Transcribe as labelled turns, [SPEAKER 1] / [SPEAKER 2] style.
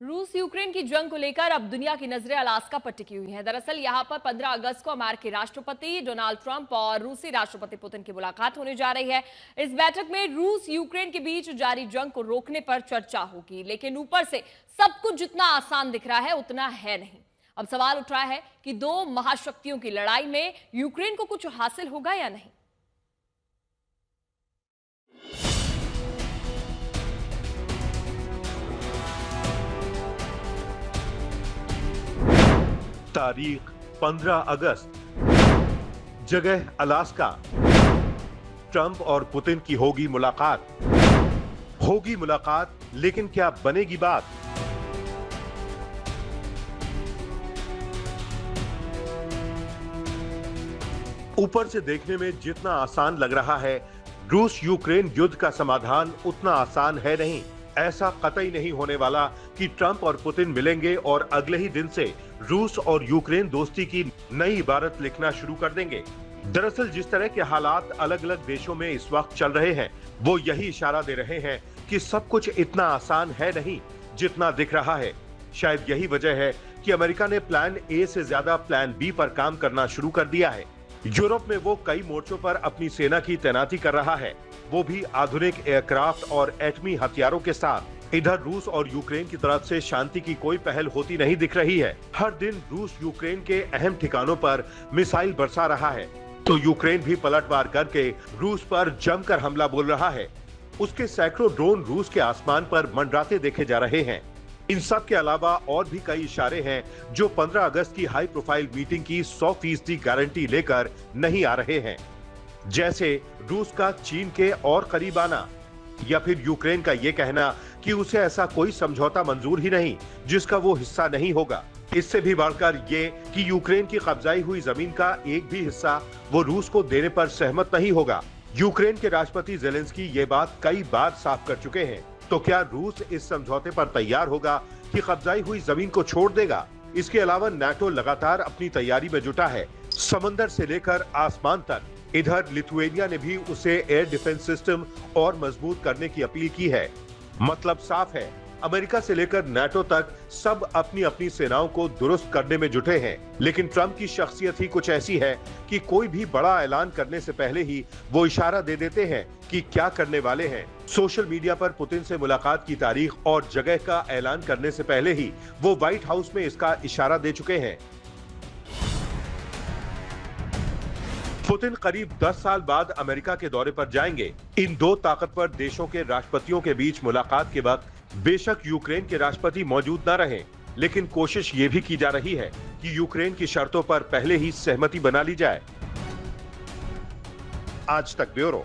[SPEAKER 1] रूस यूक्रेन की जंग को लेकर अब दुनिया की नजरें अलास्का पर टिकी हुई हैं। दरअसल यहां पर 15 अगस्त को अमेरिकी राष्ट्रपति डोनाल्ड ट्रंप और रूसी राष्ट्रपति पुतिन की मुलाकात होने जा रही है। इस बैठक में रूस यूक्रेन के बीच जारी जंग को रोकने पर चर्चा होगी, लेकिन ऊपर से सब कुछ जितना आसान दिख रहा है उतना है नहीं। अब सवाल उठ रहा है कि दो महाशक्तियों की लड़ाई में यूक्रेन को कुछ हासिल होगा या नहीं।
[SPEAKER 2] तारीख 15 अगस्त, जगह अलास्का। ट्रंप और पुतिन की होगी मुलाकात। होगी मुलाकात, लेकिन क्या बनेगी बात? ऊपर से देखने में जितना आसान लग रहा है, रूस यूक्रेन युद्ध का समाधान उतना आसान है नहीं। ऐसा कतई नहीं होने वाला कि ट्रंप और पुतिन मिलेंगे और अगले ही दिन से रूस और यूक्रेन दोस्ती की नई इबारत लिखना शुरू कर देंगे। दरअसल जिस तरह के हालात अलग अलग देशों में इस वक्त चल रहे हैं, वो यही इशारा दे रहे हैं कि सब कुछ इतना आसान है नहीं जितना दिख रहा है। शायद यही वजह है कि अमेरिका ने प्लान ए से ज्यादा प्लान बी पर काम करना शुरू कर दिया है। यूरोप में वो कई मोर्चों पर अपनी सेना की तैनाती कर रहा है, वो भी आधुनिक एयरक्राफ्ट और एटमी हथियारों के साथ। इधर रूस और यूक्रेन की तरफ से शांति की कोई पहल होती नहीं दिख रही है। हर दिन रूस यूक्रेन के अहम ठिकानों पर मिसाइल बरसा रहा है, तो यूक्रेन भी पलटवार करके रूस पर जमकर हमला बोल रहा है। उसके सैकड़ों ड्रोन रूस के आसमान पर मंडराते देखे जा रहे हैं। इन सब के अलावा और भी कई इशारे हैं जो 15 अगस्त की हाई प्रोफाइल मीटिंग की 100% गारंटी लेकर नहीं आ रहे हैं, जैसे रूस का चीन के और करीब आना, या फिर यूक्रेन का ये कहना कि उसे ऐसा कोई समझौता मंजूर ही नहीं जिसका वो हिस्सा नहीं होगा। इससे भी बढ़कर ये कि यूक्रेन की कब्जाई हुई जमीन का एक भी हिस्सा वो रूस को देने पर सहमत नहीं होगा। यूक्रेन के राष्ट्रपति जेलेंस्की ये बात कई बार साफ कर चुके हैं। तो क्या रूस इस समझौते पर तैयार होगा कि कब्जाई हुई जमीन को छोड़ देगा? इसके अलावा नाटो लगातार अपनी तैयारी में जुटा है, समंदर से लेकर आसमान तक। इधर लिथुएनिया ने भी उसे एयर डिफेंस सिस्टम और मजबूत करने की अपील की है। मतलब साफ है, अमेरिका से लेकर नाटो तक सब अपनी अपनी सेनाओं को दुरुस्त करने में जुटे हैं। लेकिन ट्रंप की शख्सियत ही कुछ ऐसी है कि कोई भी बड़ा ऐलान करने से पहले ही वो इशारा दे देते हैं कि क्या करने वाले हैं। सोशल मीडिया पर पुतिन से मुलाकात की तारीख और जगह का ऐलान करने से पहले ही वो व्हाइट हाउस में इसका इशारा दे चुके हैं। पुतिन करीब 10 साल बाद अमेरिका के दौरे पर जाएंगे। इन दो ताकतवर देशों के राष्ट्रपतियों के बीच मुलाकात के वक्त बेशक यूक्रेन के राष्ट्रपति मौजूद न रहे, लेकिन कोशिश ये भी की जा रही है कि यूक्रेन की शर्तों पर पहले ही सहमति बना ली जाए। आज तक ब्यूरो।